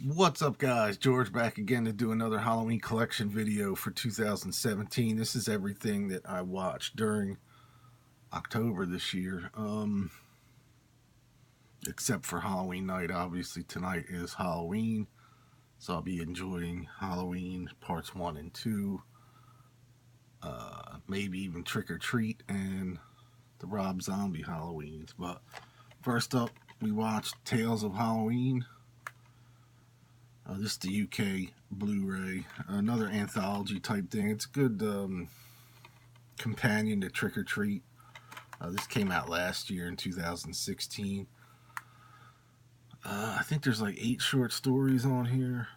What's up, guys? George back again to do another Halloween collection video for 2017. This is everything that I watched during October this year, except for Halloween night. Obviously, tonight is Halloween, so I'll be enjoying Halloween parts 1 and 2, maybe even Trick or Treat and the Rob Zombie Halloweens. But first up, we watched Tales of Halloween. This is the UK Blu-ray, another anthology type thing. It's a good companion to Trick or Treat. This came out last year in 2016. I think there's like 8 short stories on here,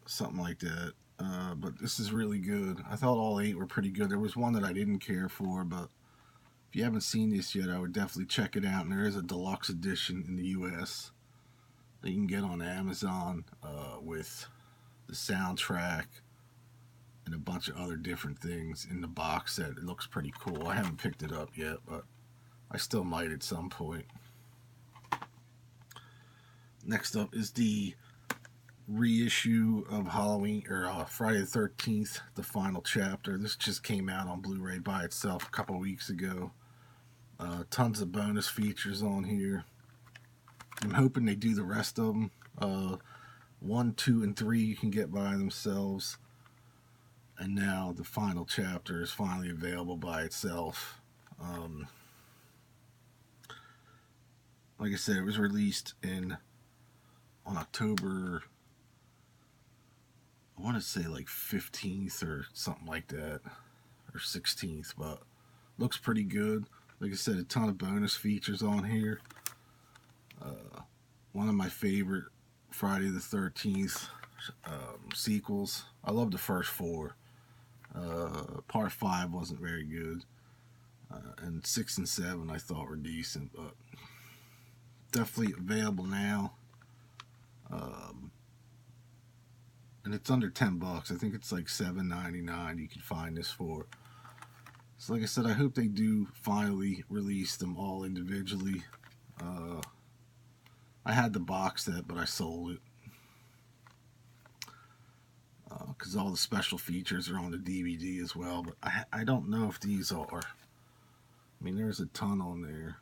something like that. But this is really good. I thought all 8 were pretty good. There was one that I didn't care for, but if you haven't seen this yet, I would definitely check it out. And there is a deluxe edition in the US that you can get on Amazon with the soundtrack and a bunch of other different things in the box set. It looks pretty cool. I haven't picked it up yet, but I still might at some point. Next up is the reissue of Halloween or Friday the 13th, the final chapter. This just came out on Blu-ray by itself a couple weeks ago. Tons of bonus features on here. I'm hoping they do the rest of them. 1, 2, and 3 you can get by themselves. And now the final chapter is finally available by itself. Like I said, it was released on October, I want to say like 15th or something like that, or 16th, but looks pretty good. Like I said, a ton of bonus features on here. One of my favorite Friday the 13th sequels. I love the first 4. Part 5 wasn't very good. And 6 and 7 I thought were decent, but definitely available now. And it's under $10. I think it's like $7.99 you can find this for. So like I said, I hope they do finally release them all individually. I had the box set, but I sold it. Because all the special features are on the DVD as well. But I don't know if these are. I mean, there's a ton on there.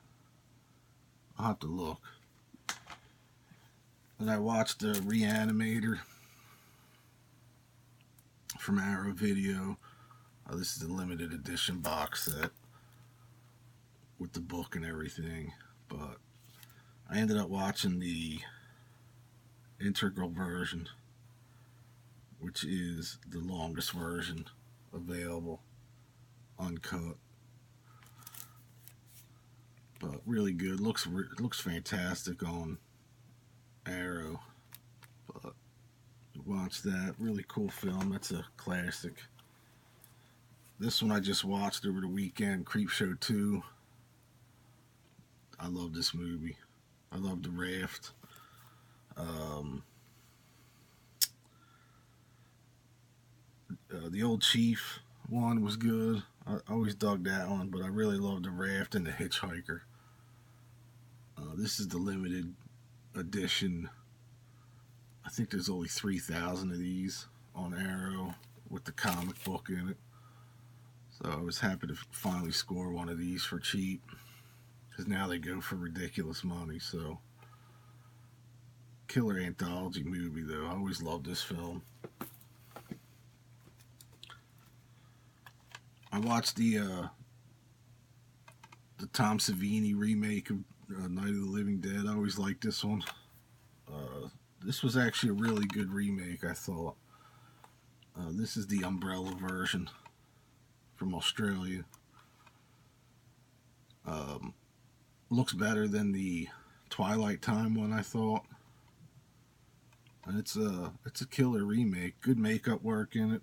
I'll have to look. And I watched the Reanimator from Arrow Video. This is the limited edition box set with the book and everything. But I ended up watching the integral version, which is the longest version available, uncut. But really good. Looks fantastic on Arrow. But watch that. Really cool film. That's a classic. This one I just watched over the weekend, Creepshow 2. I love this movie. I love The Raft. The Old Chief one was good. I always dug that one, but I really love The Raft and The Hitchhiker. This is the limited edition. I think there's only 3,000 of these on Arrow with the comic book in it. So I was happy to finally score one of these for cheap, because now they go for ridiculous money. So, killer anthology movie though. I always loved this film. I watched the Tom Savini remake of Night of the Living Dead. I always liked this one. This was actually a really good remake, I thought. This is the Umbrella version from Australia. Looks better than the Twilight Time one, I thought. And it's a killer remake. Good makeup work in it.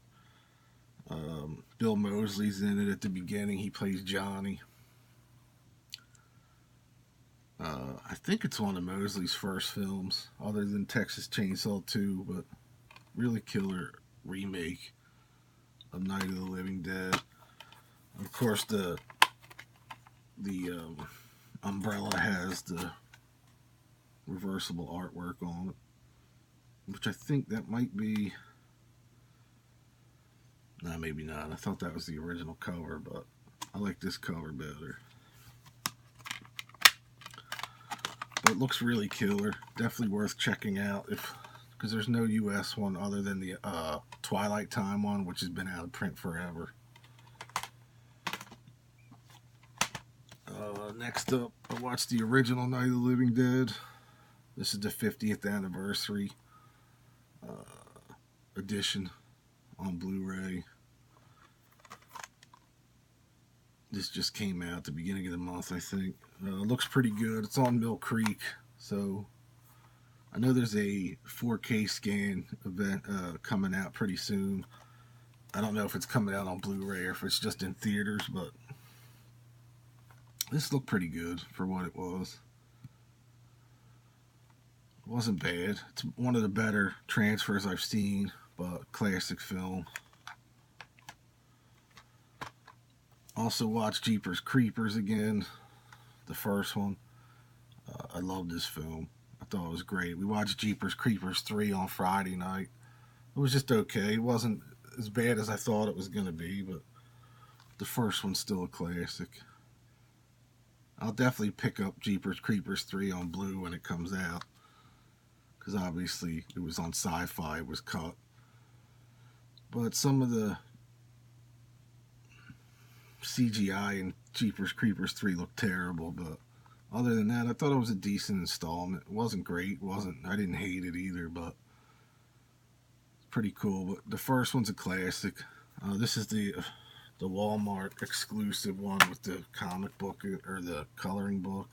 Bill Moseley's in it at the beginning. He plays Johnny. I think it's one of Moseley's first films, other than Texas Chainsaw 2, but really killer remake of Night of the Living Dead. Of course, the Umbrella has the reversible artwork on it. which I think that might be. Nah, maybe not. I thought that was the original cover, but I like this cover better. But it looks really killer. Definitely worth checking out because there's no US one other than the Twilight Time one, which has been out of print forever. Next up, I watched the original Night of the Living Dead. This is the 50th anniversary edition on Blu-ray. This just came out at the beginning of the month, I think. Looks pretty good. It's on Mill Creek, so I know there's a 4K scan event coming out pretty soon. I don't know if it's coming out on Blu-ray or if it's just in theaters, but this looked pretty good for what it was. It wasn't bad. It's one of the better transfers I've seen, but classic film. Also watched Jeepers Creepers again, the first one. I love this film. I thought it was great. We watched Jeepers Creepers 3 on Friday night. It was just okay. It wasn't as bad as I thought it was going to be, but the first one's still a classic. I'll definitely pick up Jeepers Creepers 3 on Blue when it comes out, because obviously it was on Sci-Fi, it was cut. But some of the CGI in Jeepers Creepers 3 looked terrible, but other than that, I thought it was a decent installment. It wasn't great, I didn't hate it either, but it's pretty cool. But the first one's a classic. This is the Walmart exclusive one with the comic book or the coloring book.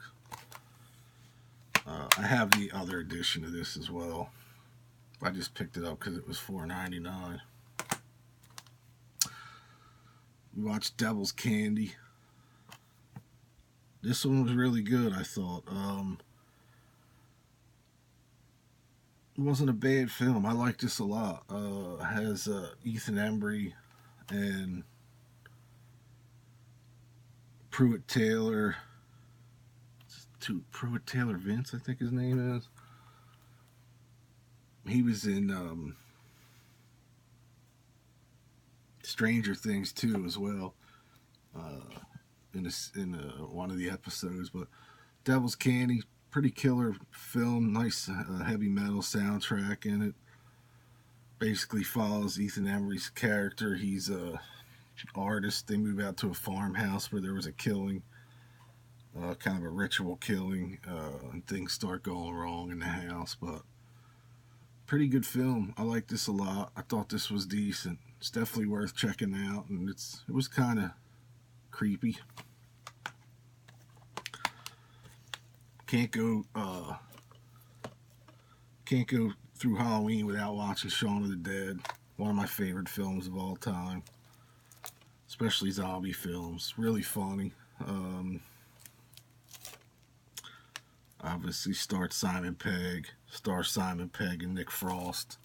I have the other edition of this as well. I just picked it up because it was $4.99. We watched Devil's Candy. This one was really good, I thought. It wasn't a bad film. I liked this a lot. It has Ethan Embry and Pruitt Taylor. Pruitt Taylor Vince, I think his name is. He was in Stranger Things 2 as well, in one of the episodes. But Devil's Candy, pretty killer film. Nice heavy metal soundtrack in it. Basically follows Ethan Embry's character. He's a artist. They move out to a farmhouse where there was a killing, kind of a ritual killing, and things start going wrong in the house. But pretty good film. I like this a lot. I thought this was decent. It's definitely worth checking out, and it was kind of creepy. Can't go through Halloween without watching Shaun of the Dead. One of my favorite films of all time, especially zombie films. Really funny. Obviously stars Simon Pegg and Nick Frost.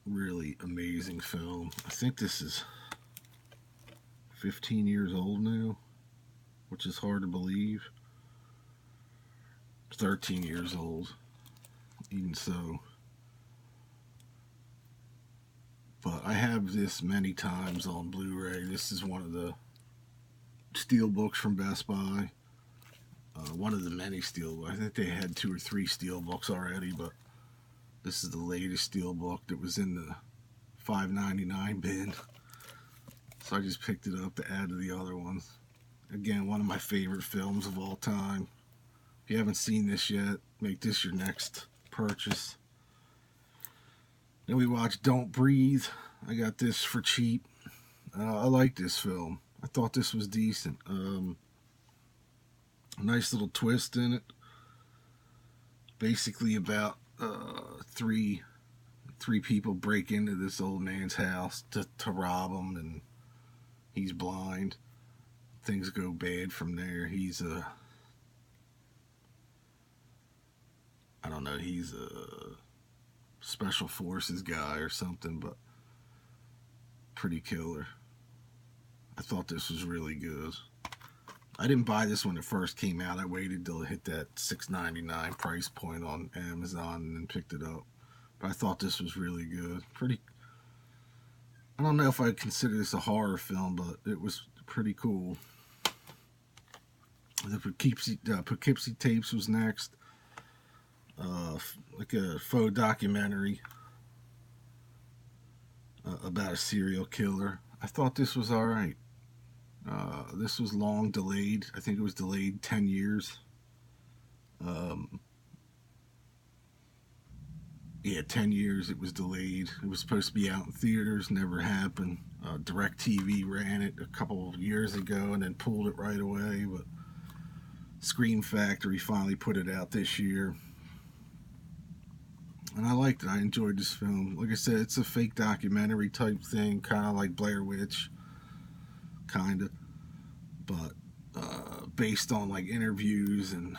Really amazing film. I think this is 15 years old now, which is hard to believe. 13 years old, even so. But I have this many times on Blu-ray. This is one of the steelbooks from Best Buy. One of the many steelbooks. I think they had 2 or 3 steelbooks already, but this is the latest steelbook that was in the $5.99 bin. So I just picked it up to add to the other ones. Again, one of my favorite films of all time. If you haven't seen this yet, make this your next purchase. Then we watched Don't Breathe. I got this for cheap. I like this film. I thought this was decent. A nice little twist in it. Basically about three people break into this old man's house to rob him, and he's blind. Things go bad from there. He's a special forces guy or something, but pretty killer. I thought this was really good. I didn't buy this when it first came out. I waited till it hit that $6.99 price point on Amazon and then picked it up. But I thought this was really good. Pretty. I don't know if I'd consider this a horror film, but it was pretty cool. The Poughkeepsie Tapes was next. Like a faux documentary about a serial killer. I thought this was alright. This was long delayed. I think it was delayed 10 years. Um, yeah, 10 years it was delayed. It was supposed to be out in theaters, never happened. DirecTV ran it a couple of years ago and then pulled it right away, but Scream Factory finally put it out this year. And I liked it. I enjoyed this film. Like I said, it's a fake documentary type thing, kind of like Blair Witch, kind of. But based on like interviews and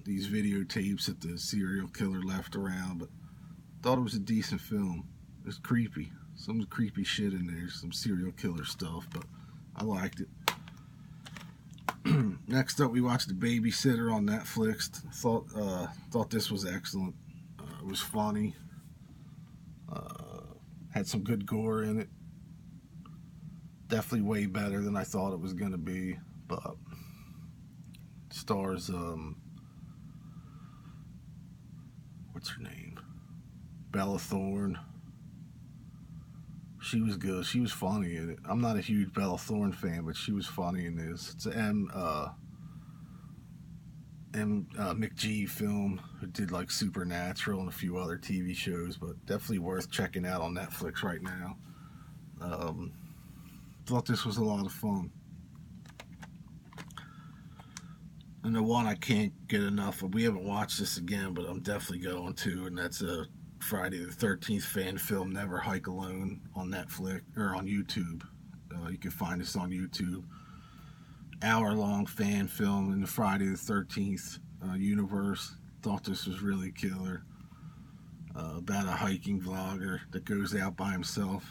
these videotapes that the serial killer left around. But thought it was a decent film. It was creepy. Some creepy shit in there, some serial killer stuff, but I liked it. Next up, we watched The Babysitter on Netflix. Thought this was excellent. It was funny. Had some good gore in it. Definitely way better than I thought it was going to be. But stars, what's her name? Bella Thorne. She was good. She was funny in it. I'm not a huge Bella Thorne fan, but she was funny in this. It's an McG film who did like Supernatural and a few other TV shows, but definitely worth checking out on Netflix right now. Thought this was a lot of fun. And the one I can't get enough of, we haven't watched this again, but I'm definitely going to, and that's a Friday the 13th fan film, Never Hike Alone, on Netflix or on YouTube. You can find this on YouTube. Hour-long fan film in the Friday the 13th universe. Thought this was really killer. About a hiking vlogger that goes out by himself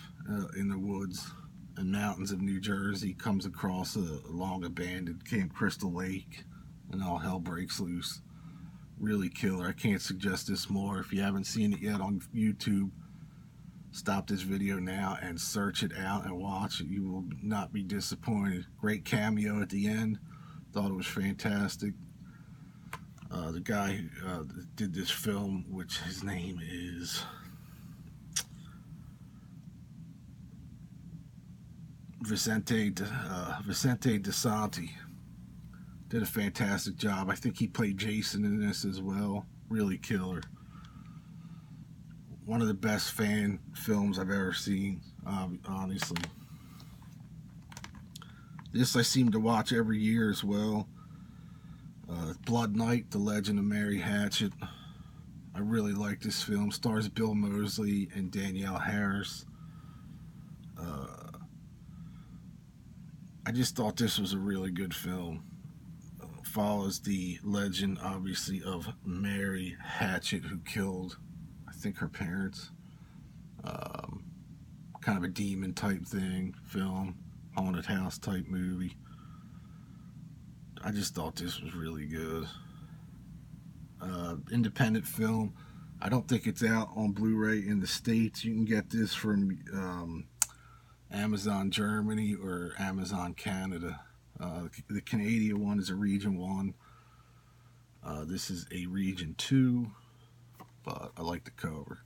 in the woods and mountains of New Jersey, comes across a long abandoned Camp Crystal Lake, and all hell breaks loose. Really killer. I can't suggest this more. If you haven't seen it yet on YouTube, stop this video now and search it out and watch it. You will not be disappointed. Great cameo at the end. Thought it was fantastic. The guy who did this film, which his name is Vicente DeSanti, did a fantastic job. I think he played Jason in this as well. Really killer. One of the best fan films I've ever seen, honestly. This I seem to watch every year as well. Blood Night, The Legend of Mary Hatchet. I really like this film. Stars Bill Moseley and Danielle Harris. I just thought this was a really good film. Follows the legend, obviously, of Mary Hatchet, who killed, I think, her parents. Kind of a demon type thing, film, haunted house type movie. I just thought this was really good. Independent film. I don't think it's out on Blu-ray in the States. You can get this from Amazon Germany or Amazon Canada. The Canadian one is a Region 1. This is a Region 2, but I like the cover,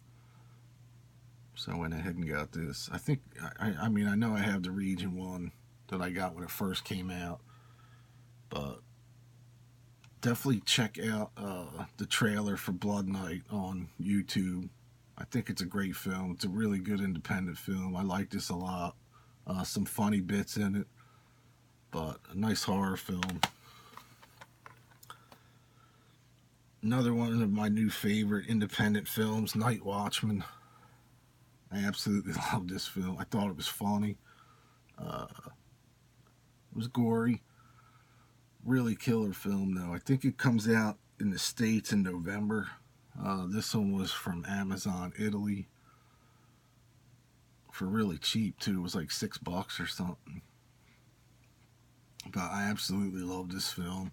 so I went ahead and got this. I think, I mean, I know I have the Region 1 that I got when it first came out, but definitely check out the trailer for Blood Night on YouTube. I think it's a great film. It's a really good independent film. I like this a lot. Some funny bits in it, but a nice horror film. Another one of my new favorite independent films, Night Watchman. I absolutely love this film. I thought it was funny. It was gory. Really killer film, though. I think it comes out in the States in November. This one was from Amazon Italy. For really cheap, too. It was like $6 or something. But I absolutely love this film.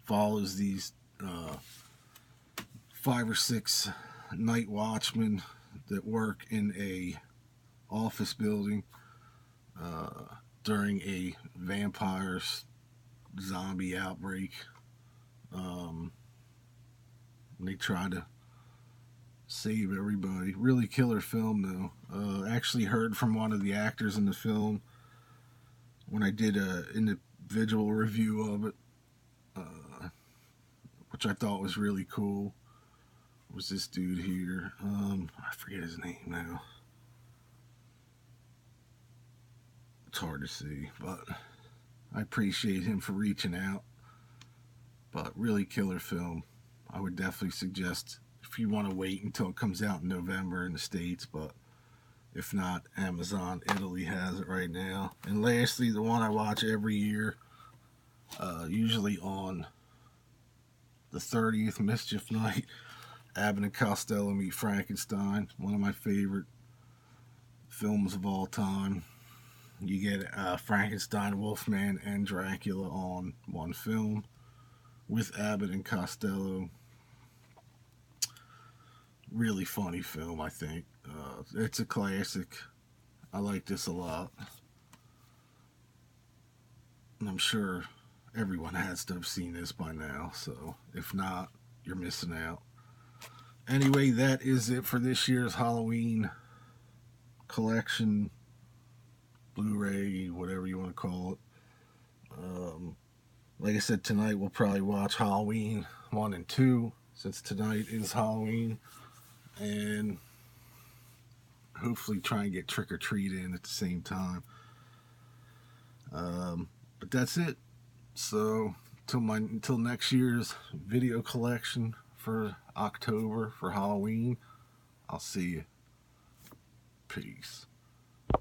Follows these 5 or 6 night watchmen that work in a office building during a vampire zombie outbreak. Um, they try to save everybody. Really killer film, though. Actually heard from one of the actors in the film when I did an individual review of it, which I thought was really cool. Was this dude here? I forget his name now. It's hard to see, but I appreciate him for reaching out. But really killer film. I would definitely suggest if you want to wait until it comes out in November in the States, but if not, Amazon Italy has it right now. And lastly, the one I watch every year, usually on the 30th, Mischief Night, Abbott and Costello Meet Frankenstein, one of my favorite films of all time. You get Frankenstein, Wolfman, and Dracula on one film with Abbott and Costello. Really funny film, I think. It's a classic. I like this a lot. And I'm sure everyone has to have seen this by now, so if not, you're missing out. Anyway, that is it for this year's Halloween collection, Blu-ray, whatever you want to call it. Like I said, tonight we'll probably watch Halloween 1 and 2, since tonight is Halloween, and hopefully try and get Trick or Treat in at the same time. But that's it. So until next year's video collection for October for Halloween, I'll see you. Peace.